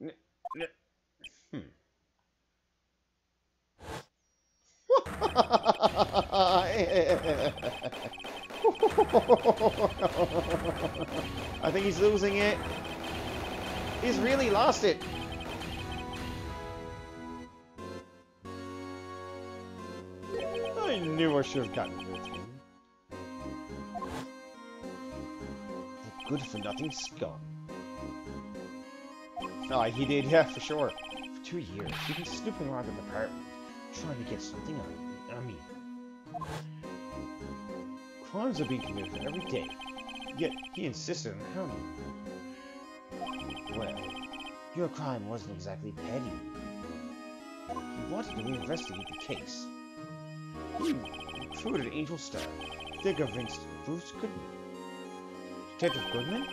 Hmm. I think he's losing it. He's really lost it. I knew I should have gotten rid of him. The good-for-nothing scum. Oh, he did, yeah, for sure. For 2 years, he'd been snooping around the department, trying to get something on me. Crimes are being committed every day, yet he insisted on hounding me. Well, your crime wasn't exactly petty. He wanted to investigate the case. He recruited Angel Star. They convinced Bruce Goodman. Detective Goodman?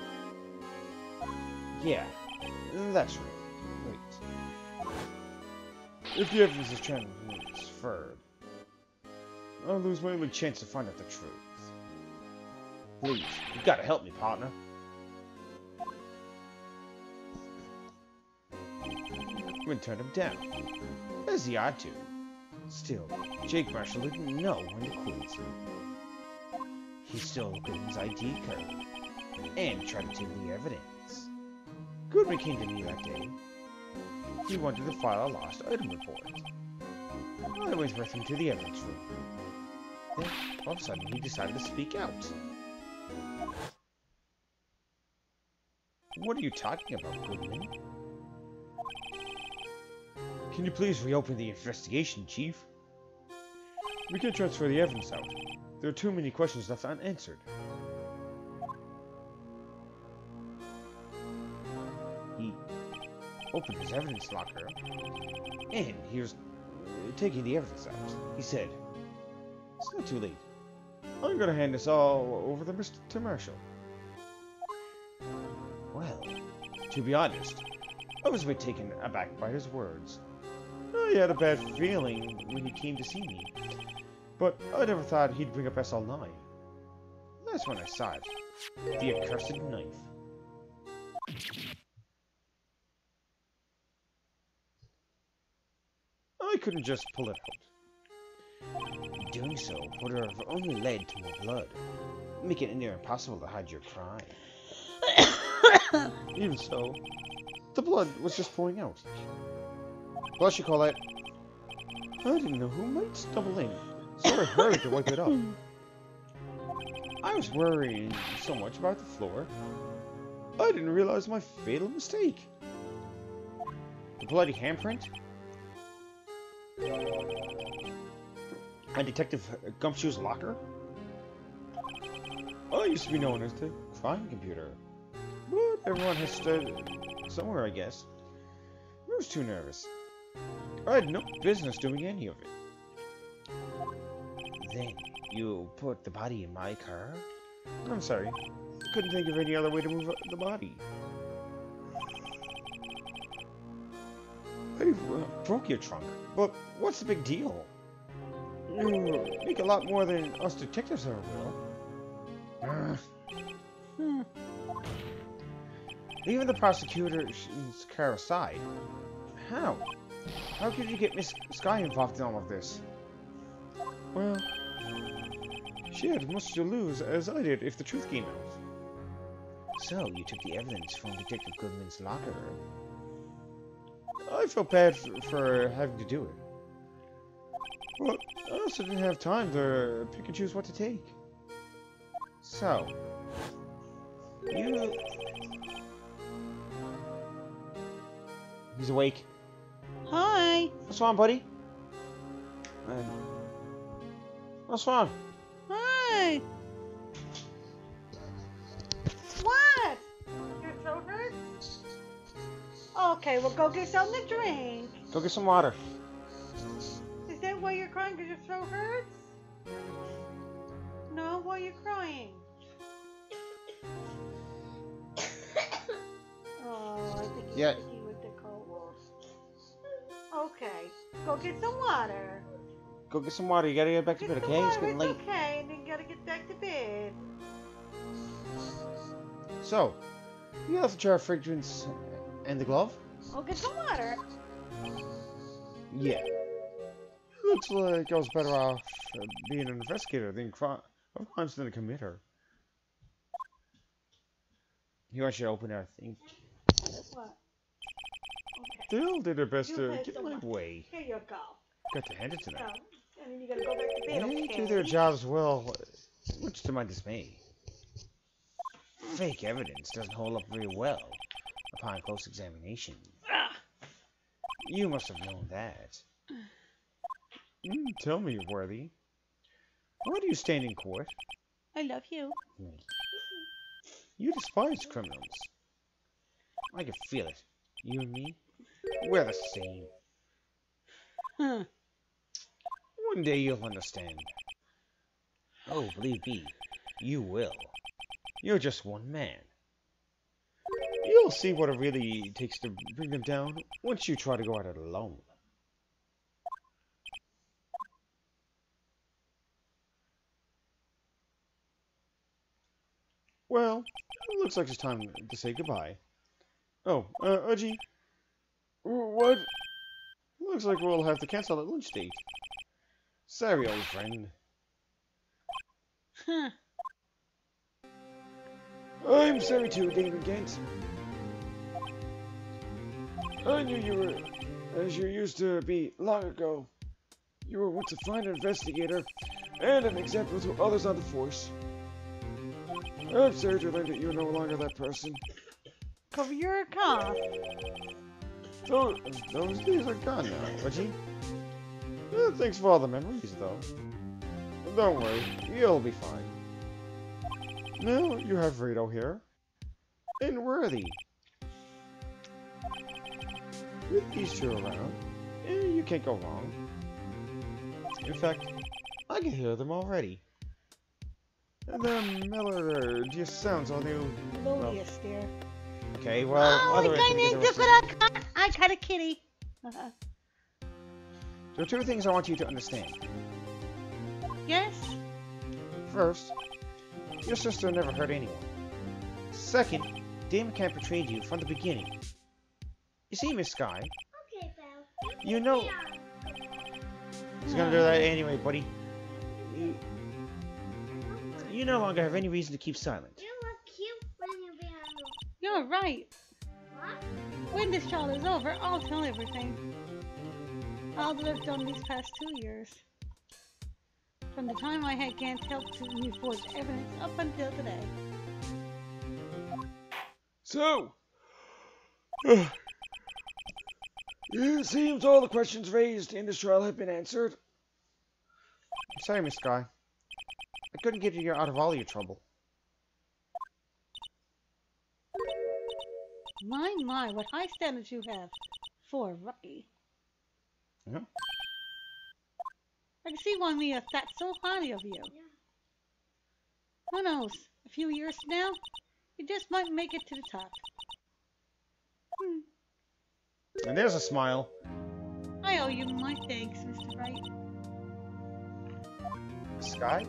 Yeah, that's right. Wait. If the evidence is transferred, I'll lose my only chance to find out the truth. Please, you gotta help me, partner. Goodman turned him down, as he ought to. Still, Jake Marshall didn't know when to quit. He stole Goodman's ID card and tried to take the evidence. Goodman came to me that day. He wanted to file a lost item report. I went with him to the evidence room. Then, all of a sudden, he decided to speak out. What are you talking about, Goodman? Can you please reopen the investigation, Chief? We can't transfer the evidence out. There are too many questions left unanswered. He opened his evidence locker, and he was taking the evidence out. He said, "It's not too late. I'm going to hand this all over to Marshall." Well, to be honest, I was a bit taken aback by his words. I had a bad feeling when he came to see me, but I never thought he'd bring up SL9. That's when I saw it. The accursed knife. I couldn't just pull it out. Doing so would have only led to more blood, making it near impossible to hide your crime. Even so, the blood was just pouring out. Bless you, Colette. I didn't know who might stumble in, so I hurried to wipe it up. I was worrying so much about the floor, I didn't realize my fatal mistake. The bloody handprint? And Detective Gumshoe's locker? I used to be known as the crime computer, but everyone has stood somewhere, I guess. I was too nervous. I had no business doing any of it. Then, you put the body in my car? I'm sorry. I couldn't think of any other way to move the body. I broke your trunk, but what's the big deal? You make a lot more than us detectives ever will. Leaving the prosecutor's car aside, how? How could you get Miss Sky involved in all of this? Well, she had as much to lose as I did if the truth came out. So, you took the evidence from Detective Goodman's locker. I felt bad for having to do it. But I also didn't have time to pick and choose what to take. So, you... He's awake. Hi. What's wrong, buddy? What's wrong? Hi. What? Your throat hurts? Okay, well go get something to drink. Go get some water. Is that why you're crying? Because your throat hurts? No, why are you crying? Oh, I think Yeah. you're sticky with the cold. Okay, go get some water. Go get some water. You gotta get back to bed, okay? It's getting late. Okay, and then you gotta get back to bed. So, you left the jar of fragrance and the glove? Go get some water. Yeah. Looks like I was better off being an investigator of crimes than a committer. You want you to open everything. What? Okay. They all did their best You to had get so my much. way. Here you go. Got to hand it to them. So, and then you gotta go back to bed, They okay? do their jobs well, much to my dismay. Fake evidence doesn't hold up very well upon close examination. You must have known that. Tell me, Worthy. Why do you stand in court? I love you. You despise criminals. I can feel it. You and me, we're the same. Huh. One day you'll understand. Oh, believe me, you will. You're just one man. You'll see what it really takes to bring them down once you try to go at it alone. Well, it looks like it's time to say goodbye. Oh, Uji. What? Looks like we'll have to cancel that lunch date. Sorry, old friend. Huh. I'm sorry too, Damon Kent. I knew you were, as you used to be long ago. You were once a fine investigator and an example to others on the force. I'm sorry to learn that you're no longer that person. Cover your cough. Those days are gone now, Reggie. Thanks for all the memories, though. Don't worry, you'll be fine. Now you have Rito here. And Worthy. With these two around, you can't go wrong. In fact, I can hear them already. The melody just sounds all new. Melodious, dear. Okay, well, Oh, other I got a kitty. There are two things I want you to understand. Yes? First, your sister never hurt anyone. Second, Damon Camp betrayed you from the beginning. You see, Miss Sky? Okay, Belle. You know... He's gonna do that anyway, buddy. You no longer have any reason to keep silent. You look cute when you're behind the... You're right. What? When this trial is over, I'll tell everything. All that I've done these past 2 years. From the time I had Gant's help to move forward evidence up until today. So... it seems all the questions raised in this trial have been answered. I'm sorry, Miss Sky. I couldn't get you out of all your trouble. My, what high standards you have for Wright. Yeah. I can see why Mia thought so highly of you. Yeah. Who knows? A few years from now, you just might make it to the top. And there's a smile. I owe you my thanks, Mr. Wright. Sky?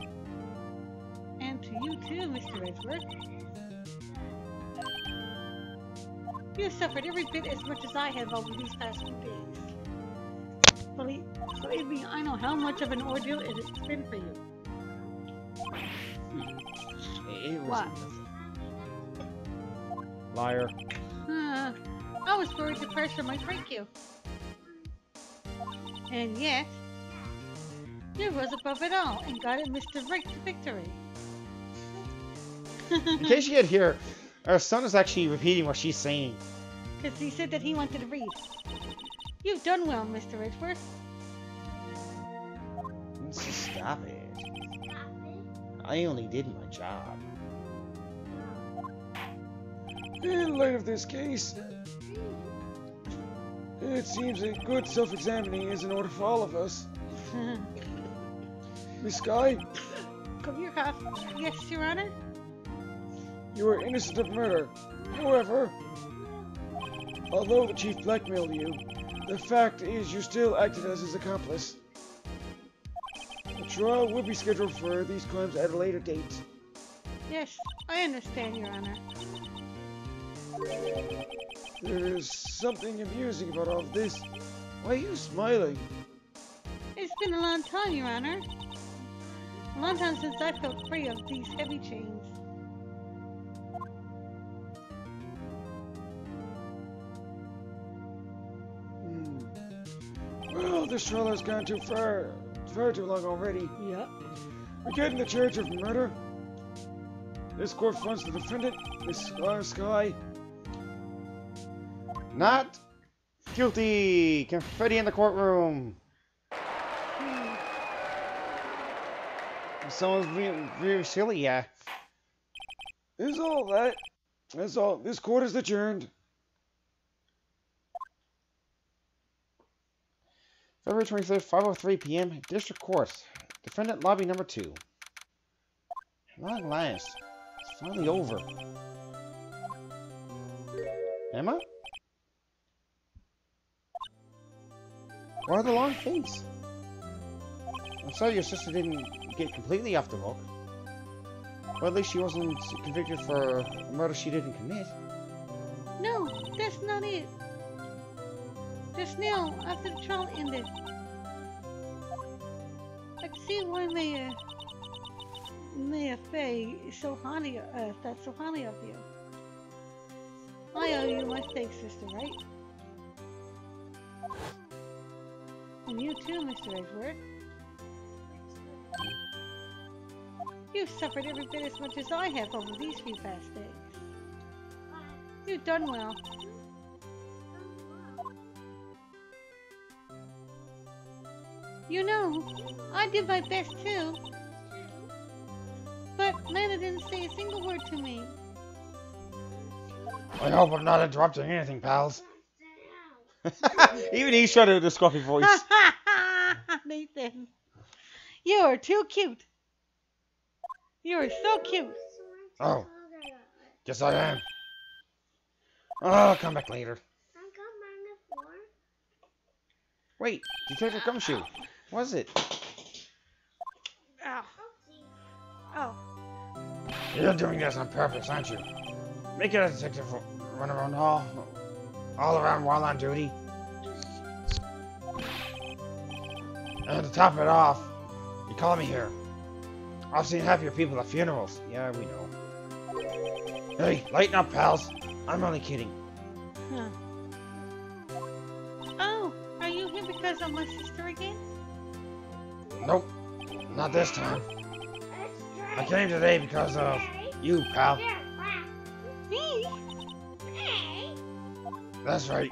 And to you too, Mr. Edgeworth. You have suffered every bit as much as I have over these past few days. Believe me, I know how much of an ordeal it has been for you. It was What? Liar. I was worried the pressure might break you. And yet, you rose above it all and got it Mr. Wright to victory. In case you can't hear, our son is actually repeating what she's saying. Because he said that he wanted to read. You've done well, Mr. Edgeworth. Stop it. Stop it. I only did my job. In light of this case, it seems that good self-examining is in order for all of us. Miss Sky, Come here, Huff. Yes, Your Honor? you are innocent of murder. However, although the chief blackmailed you, the fact is you still acted as his accomplice. The trial will be scheduled for these crimes at a later date. Yes, I understand, Your Honor. There's something amusing about all of this. Why are you smiling? It's been a long time, Your Honor. A long time since I felt free of these heavy chains. Well, this trailer's gone too far. Far too long already. Yep. We're getting the charge of murder. This court finds the defendant, Miss Sky. Not guilty. Confetti in the courtroom. Someone's being really silly, yeah. Is all that? That's all. This court is adjourned. February 25th, 5:03 p.m. District Court. Defendant lobby number 2. At long last, it's finally over. Emma? Why the long face? I'm sorry your sister didn't get completely off the hook. Well, at least she wasn't convicted for a murder she didn't commit. No, that's not it. Just now, after the trial ended, I could see why Mayor Faye is so highly, thought so highly of you. I owe you my steak, sister, right? And you too, Mr. Edward. You've suffered every bit as much as I have over these few past days. You've done well. You know, I did my best too. But Lana didn't say a single word to me. I hope I'm not interrupting anything, pals. Even he's trying to do the scruffy voice. Nathan, you are too cute. You are so cute. Oh, yes I am. Oh, I'll come back later. Wait, Detective Gumshoe. What is it? Ow. Oh. You're doing this on purpose, aren't you? Make it a detective run around all around while on duty. And to top it off, you call me here. I've seen half your people at funerals. Yeah, we know. Hey, lighten up, pals. I'm only kidding. Huh. Oh, are you here because of my sister again? Nope, not this time. I came today because of you, pal. Me? That's right.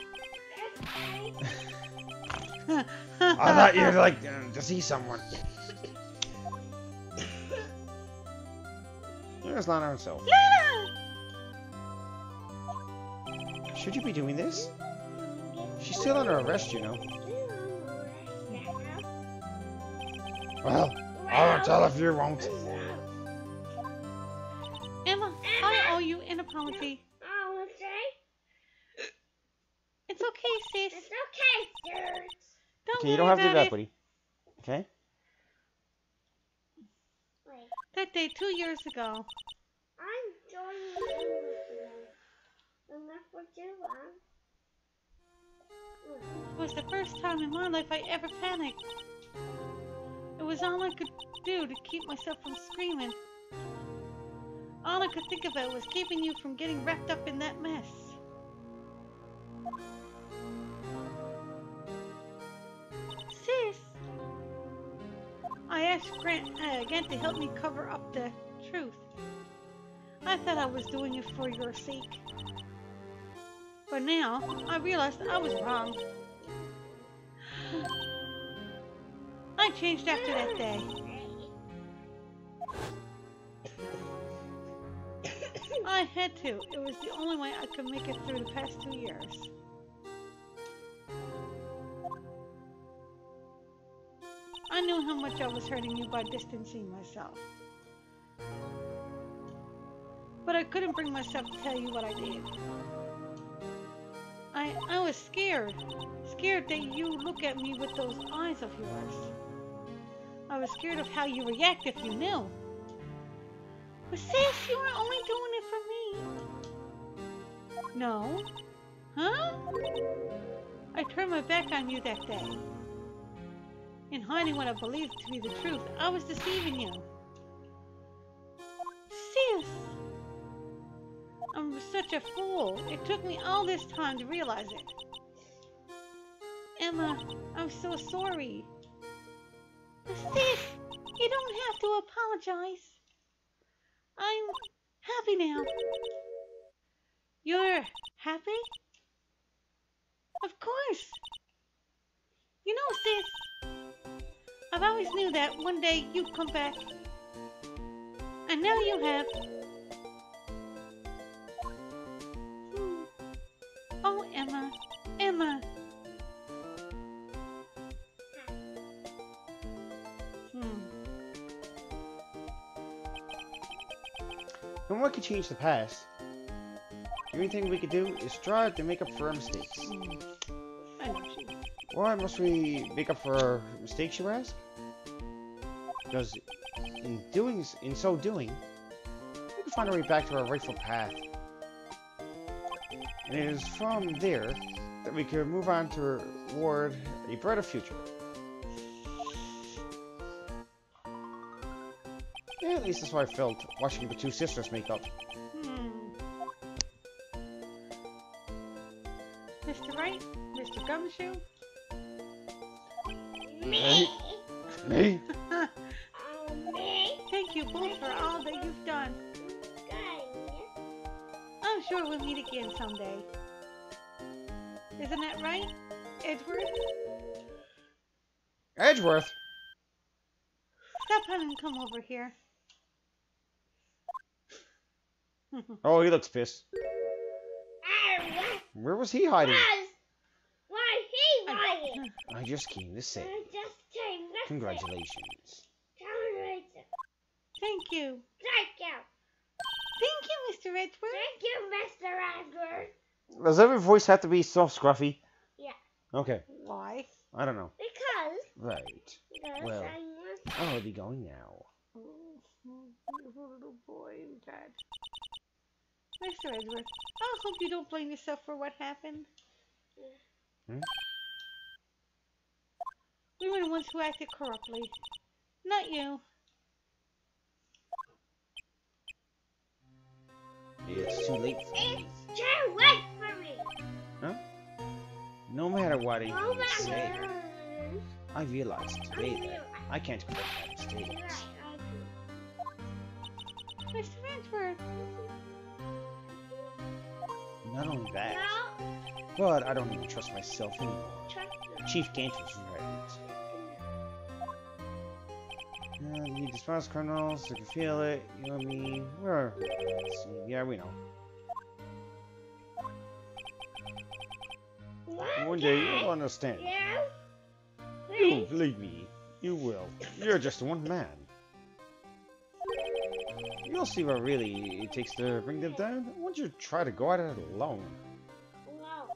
I thought you'd like to see someone. Here's Lana herself. Lana! Should you be doing this? She's still under arrest, you know. Well, I won't tell if you won't. Emma, I owe you an apology. It's okay, sis. It's okay, sir. Okay, you don't have to do that, buddy. Okay? Wait, That day 2 years ago. I'm joining you with them. And that's what you want. It was the first time in my life I ever panicked. It was all I could do to keep myself from screaming. All I could think about was keeping you from getting wrapped up in that mess. Sis! I asked Grant again to help me cover up the truth. I thought I was doing it for your sake. But now, I realized I was wrong. I changed after that day. I had to. It was the only way I could make it through the past 2 years. I knew how much I was hurting you by distancing myself. But I couldn't bring myself to tell you what I did. I was scared. Scared that you look at me with those eyes of yours. I was scared of how you react if you knew. But sis, you were only doing it for me. No. Huh? I turned my back on you that day. In hiding what I believed to be the truth, I was deceiving you. Sis! I'm such a fool. It took me all this time to realize it. Emma, I'm so sorry. Sis, you don't have to apologize. I'm happy now. You're happy? Of course. You know, sis, I've always knew that one day you'd come back. And now you have. Oh, Emma. Emma. No one can change the past. The only thing we could do is strive to make up for our mistakes. I know she. Why must we make up for our mistakes, you ask? Because in so doing, we can find our way back to our rightful path. And it is from there that we can move on toward a brighter future. Yeah, at least that's what I felt watching the two sisters make up. Mr. Wright? Mr. Gumshoe? Me? Me? Me? Thank you both for all that you've done. Good. I'm sure we'll meet again someday. Isn't that right, Edward? Edgeworth? Stop having come over here. Oh, he looks pissed. What Where was he hiding? why he lying? I just came to say, I just came to congratulations. Congratulations. Thank you. Thank you. Thank you, Mr. Edward. Thank you, Mr. Edward. Does every voice have to be so scruffy? Yeah. Okay, Why? I don't know. Because Well, I must. I'll be going now. Beautiful little boy and dad. Mr. Edward, I hope you don't blame yourself for what happened. Hmm? We were the ones who acted corruptly. Not you. It's too late for me. It's too late for me. Huh? No matter what No anyone say, matter. I realize today that I can't correct my mistakes. Mr. Edward. Not only that, No. but I don't even trust myself anymore. Trust me. Chief Gant was right. You despise criminals, you can feel it, you and me, let's see, yeah, we know. One day you'll understand. Yeah. You believe me, you will. You're just one man. You'll see what really it takes to bring them down. Why don't you try to go at it alone? No.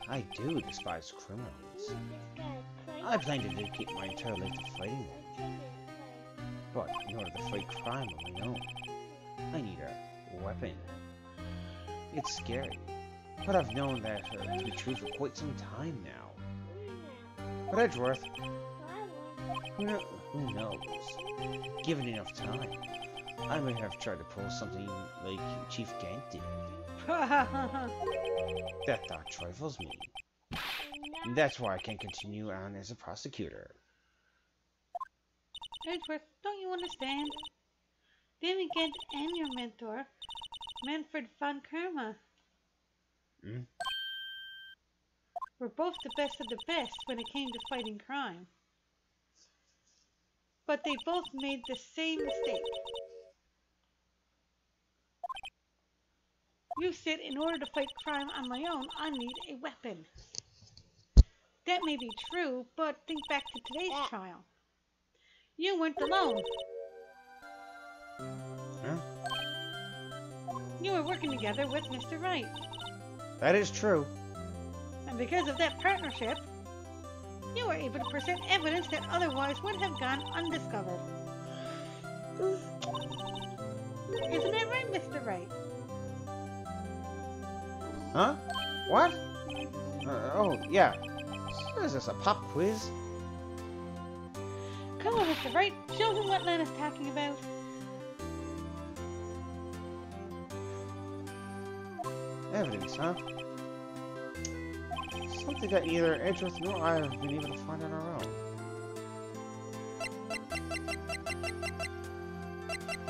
I do despise criminals. This guy crazy. I plan to dedicate my entire life to fighting them. But in order to fight crime on my own, I need a weapon. It's scary, but I've known that to be true for quite some time now. But Edgeworth, who knows? Given enough time, I may have tried to pull something like Chief Gant did. That thought trifles me. And that's why I can't continue on as a prosecutor. Edward, don't you understand? David Gant and your mentor, Manfred von Kerma, were both the best of the best when it came to fighting crime. But they both made the same mistake. You said in order to fight crime on my own, I need a weapon. That may be true, but think back to today's trial. You weren't alone. Huh? You were working together with Mr. Wright. That is true. And because of that partnership, you were able to present evidence that otherwise would have gone undiscovered. Isn't that right, Mr. Wright? Huh? What? Oh, yeah. What is this, a pop quiz? Come on, Mr. Wright. Show him what Lena's talking about. Evidence, huh? Something that neither Edgeworth nor I have been able to find on our own.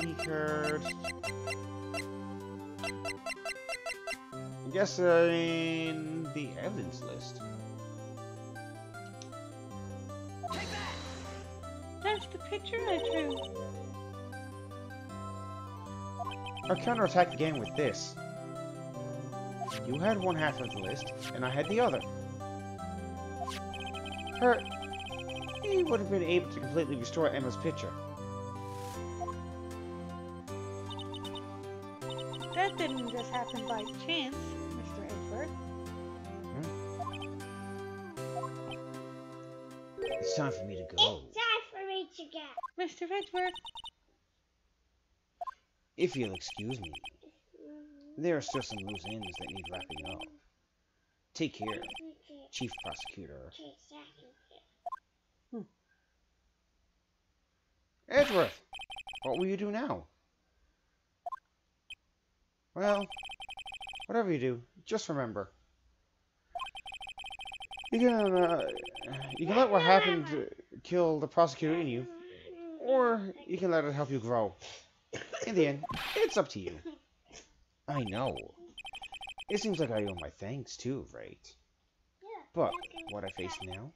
Beaker. I'm guessing the evidence list. That's the picture I drew. I'll counterattack again with this. You had one half of the list, and I had the other. He would have been able to completely restore Emma's picture. That didn't just happen by chance, Mr. Edgeworth. It's time for me to go. It's time for me to go. Mr. Edgeworth. If you'll excuse me, there are still some loose ends that need wrapping up. Take care, Chief Prosecutor. Edgeworth, what will you do now? Well, whatever you do, just remember. You can let what happened kill the prosecutor in you, or you can let it help you grow. In the end, it's up to you. I know. It seems like I owe my thanks too, Wright. But what I face now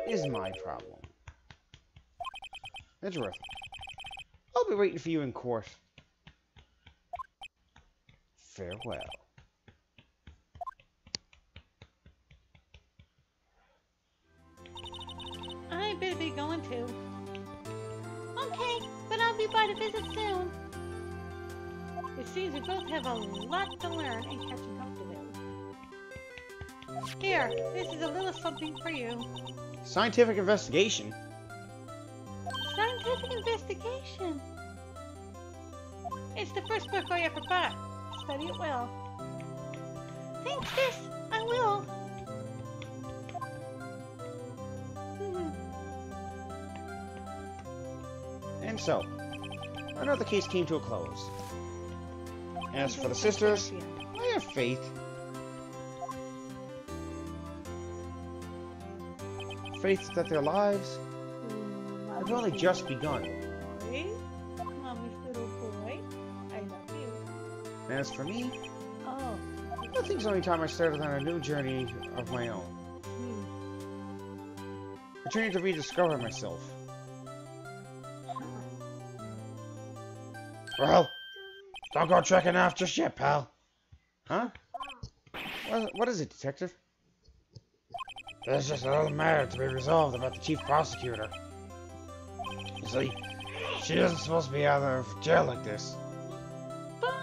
is my problem. Edgeworth, I'll be waiting for you in court. Farewell. I better be going too. Okay, but I'll be by to visit soon. It seems we both have a lot to learn and catching up to do. Here, this is a little something for you. Scientific investigation? Scientific investigation. It's the first book I ever bought. Study it well. Thanks, sis. I will. And so, another case came to a close. As for the sisters, I have faith. Faith that their lives have only just begun. Boy. Mommy's little boy. I love you. And as for me, Oh. nothing's the only time I started on a new journey of my own. A journey to rediscover myself. Well, don't go trekking off just yet, pal. Huh? What is it, Detective? There's just another matter to be resolved about the Chief Prosecutor. You see, she isn't supposed to be out of jail like this. But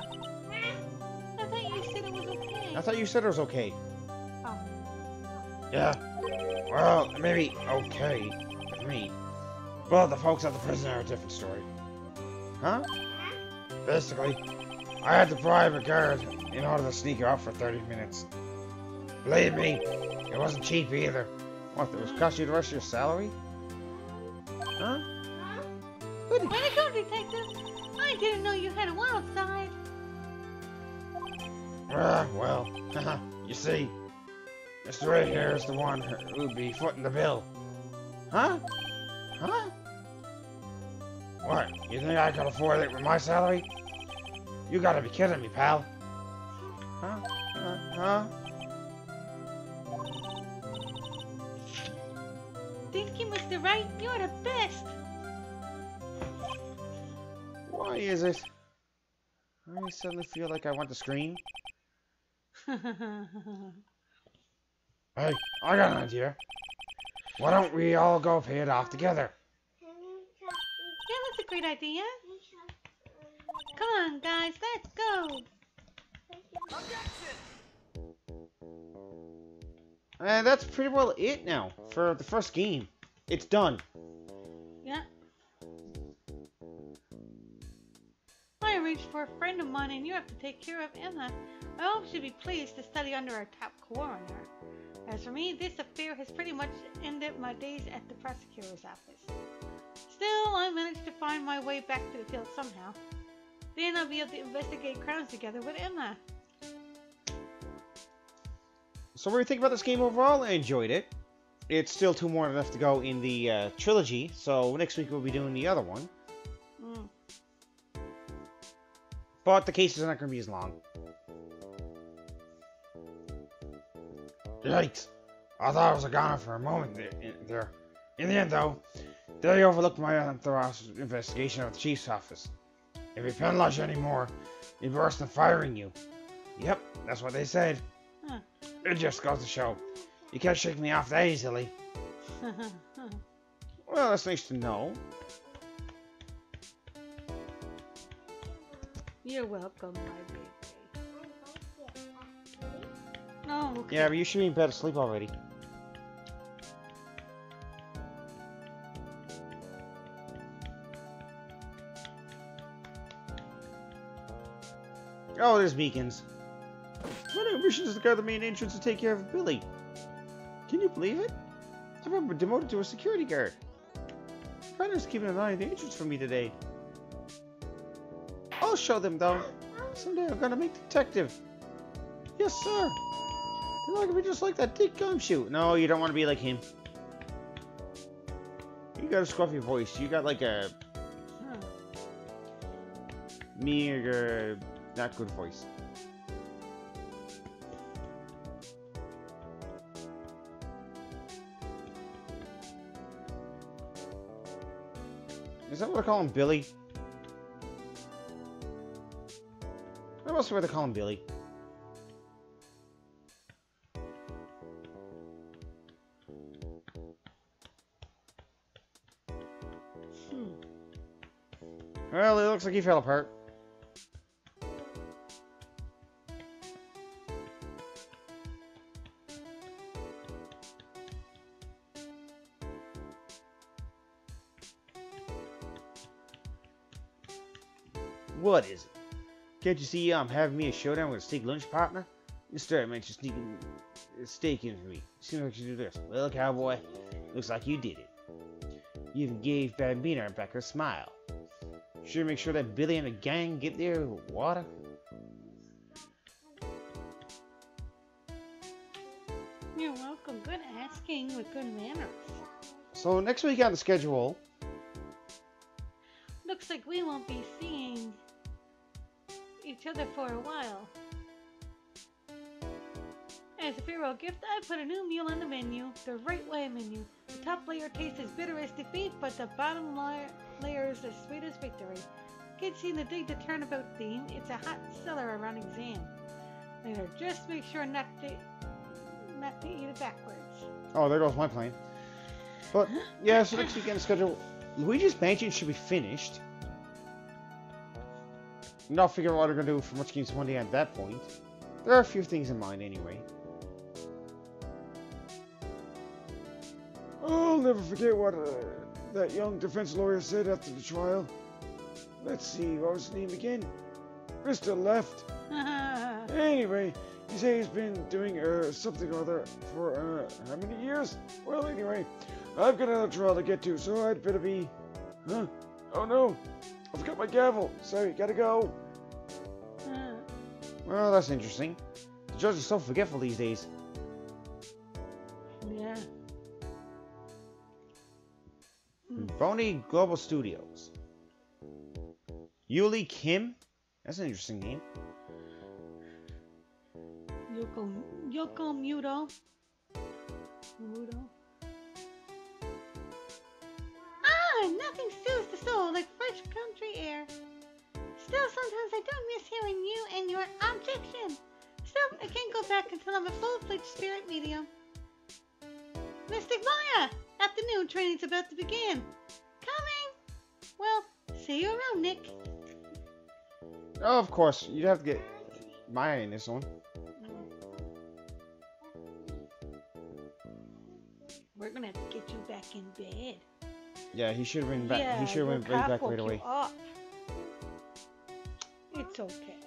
I thought you said it was okay. I thought you said it was okay. Oh. Yeah. Well, maybe okay with me. But the folks at the prison are a different story. Huh? Basically, I had to bribe a guard in order to sneak her out for 30 minutes. Believe me, it wasn't cheap either. What, it was cost you the rest of your salary? Huh? Way to go, Detective! I didn't know you had a wild side. Well, you see, Mr. Ray here is the one who'd be footing the bill. Huh? Huh? What, you think I could afford it with my salary? You gotta be kidding me, pal. Huh? Huh? Thank you, Mr. Wright. You're the best. Why is it? I suddenly feel like I want to scream. Hey, I got an idea. Why don't we all go pay it off together? Yeah, that's a great idea. Come on, guys, let's go. And that's pretty well it now for the first game. It's done. Yeah. I arranged for a friend of mine, and you have to take care of Emma. I hope she'll be pleased to study under our top coroner. As for me, this affair has pretty much ended my days at the prosecutor's office. Still, I managed to find my way back to the field somehow. Then I'll be able to investigate crimes together with Emma. So what do you think about this game overall? I enjoyed it. It's still 2 more left to go in the trilogy, so next week we'll be doing the other one. But the cases are not going to be as long. Yikes! I thought I was a goner for a moment there. In the end, though, they overlooked my unauthorized investigation of the chief's office. If we penalize you anymore, it'd be worse than firing you. Yep, that's what they said. Huh. It just goes to show. You can't shake me off that easily. Well, that's nice to know. You're welcome, my baby. No, okay. Yeah, but you should be in bed asleep already. Oh, there's beacons. My new mission is to guard the main entrance and take care of Billy. Can you believe it? I've been demoted to a security guard. Frienders keeping an eye on the entrance for me today. I'll show them, though. Someday I'm gonna make detective. Yes, sir. They're not gonna be just like that Dick Gumshoe. No, you don't want to be like him. You got a scruffy voice. You got like a meager, not good voice. Is that what I call him, Billy? What else would they call him, Billy? Well, it looks like he fell apart. What is it? Can't you see I'm having me a showdown with a steak lunch partner? Instead, I meant you sneaking a steak in for me. Seems like you do this. Well, cowboy, looks like you did it. You even gave Bambina and Becker a smile. Sure, make sure that Billy and the gang get their water. You're welcome. Good asking with good manners. So next week on the schedule, looks like we won't be seeing each other for a while. As a farewell gift, I put a new meal on the menu, the Right Way menu. The top layer tastes as bitter as defeat, but the bottom layer is as sweet as victory. Kids seem to dig the turnabout theme. It's a hot seller around exam. Later, just make sure not to eat it backwards. oh, there goes my plane. But yeah, so next week on the schedule, Luigi's Mansion should be finished. And I'll figure out what we're gonna do for Much Games Monday at that point. There are a few things in mind anyway. I'll never forget what that young defense lawyer said after the trial. Let's see, what was his name again? Mr. Left. Anyway, he said he's been doing something or other for how many years? Well, anyway, I've got another trial to get to, so I'd better be... Huh? Oh no, I forgot my gavel. Sorry, gotta go. Well, that's interesting. The judge is so forgetful these days. Yeah. Boney Global Studios. Yuli Kim? That's an interesting name. Yoko Muto. Ah, nothing soothes the soul like fresh country air. Still, sometimes I don't miss hearing you and your objection. Still, I can't go back until I'm a full-fledged spirit medium. Mystic Maya! Afternoon training's about to begin. Coming! Well, see you around, Nick. Oh, of course. You'd have to get Maya in this one. We're gonna have to get you back in bed. Yeah, he should have been back. Yeah, he should have your been back cop right woke you away. up. It's okay.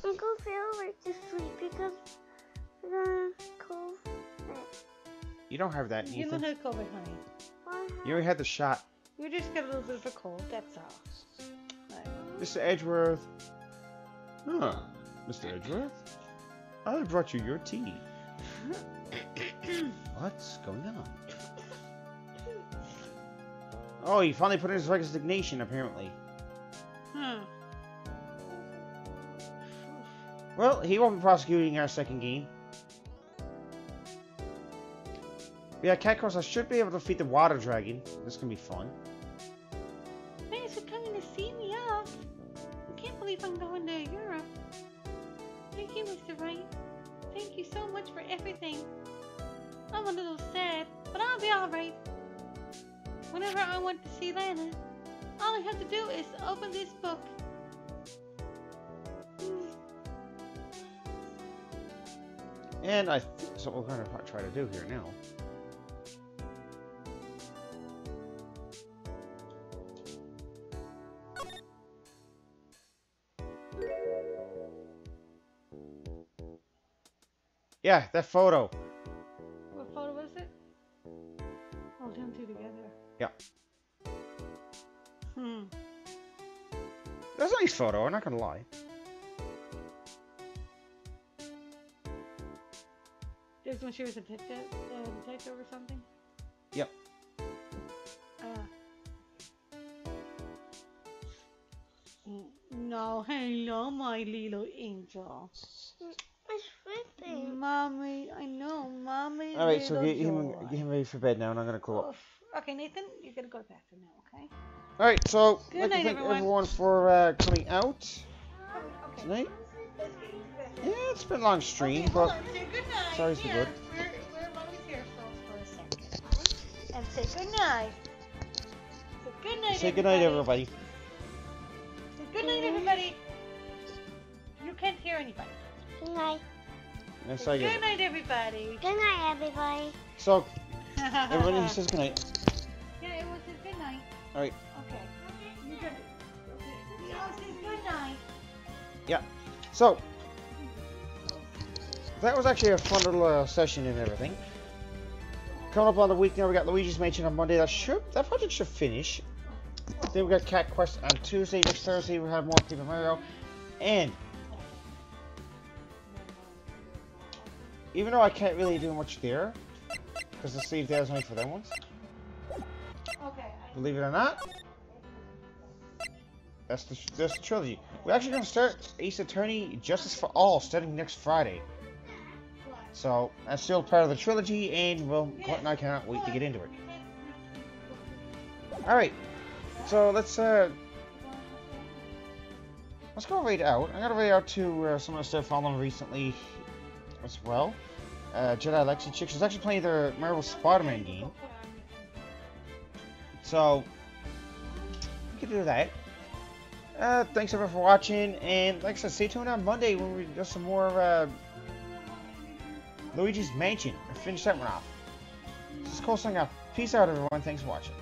Uncle feel like to sleep because the cold. You don't have that, You Ethan. don't have COVID, honey. Why? You already had the shot. You just got a little bit of a cold, that's all. Right. Mr. Edgeworth. Huh. Mr. Edgeworth? I brought you your tea. What's going on? Oh, he finally put in his resignation, apparently. Hmm. Well, he won't be prosecuting our second game. Yeah, Cat Course, I should be able to defeat the water dragon. This can be fun. Thanks for coming to see me off. I can't believe I'm going to Europe. Thank you, Mr. Wright. Thank you so much for everything. I'm a little sad, but I'll be alright. Whenever I want to see Lana, all I have to do is open this book. And I think that's what we're going to try to do here now. Yeah, that photo. What photo was it? Oh, them two together. Yeah. That's a nice photo, I'm not going to lie. This when she was a detective or something? Yep. No, hello, my little angel. It's sleeping. Mommy, I know, mommy. Alright, so little get him ready for bed now, and I'm going to go up. Okay, Nathan, you're going to go to the bathroom now, okay? Alright, so Good I'd like to night, thank everyone. everyone for coming out Okay. tonight. Let's get you to bed. Yeah, it's been a long stream, Okay, but hold on. Say good night. sorry it's Here, good. We're mommy's here for a second. And say good night. Say good night, say good night, everybody. Say good night, everybody. You can't hear anybody. Good night. Yes, Say I get good it. night, everybody. Good night, everybody. So, everybody says good night. Yeah, it was a good night. Alright. Okay. You're gonna. Okay. We all say good night. Yeah. So, that was actually a fun little session and everything. Coming up on the week now, we got Luigi's Mansion on Monday. That project should finish. Then we got Cat Quest on Tuesday. Next Thursday, we have more Paper Mario. And even though I can't really do much there, because the sleeve there is only for them ones. Okay. Believe it or not, that's the trilogy. We're actually going to start Ace Attorney Justice for All starting next Friday. So that's still part of the trilogy, and well, Glunt and I cannot wait to get into it. All right, so let's go right out. I'm gonna right out to some of the stuff following recently as well. Jedi Lexi Chick. She's actually playing the Marvel Spider-Man game, so we can do that. Thanks everyone for watching, and like I said, stay tuned on Monday when we do some more Luigi's Mansion. I finished that one off. This is Cole signing off. Peace out, everyone. Thanks for watching.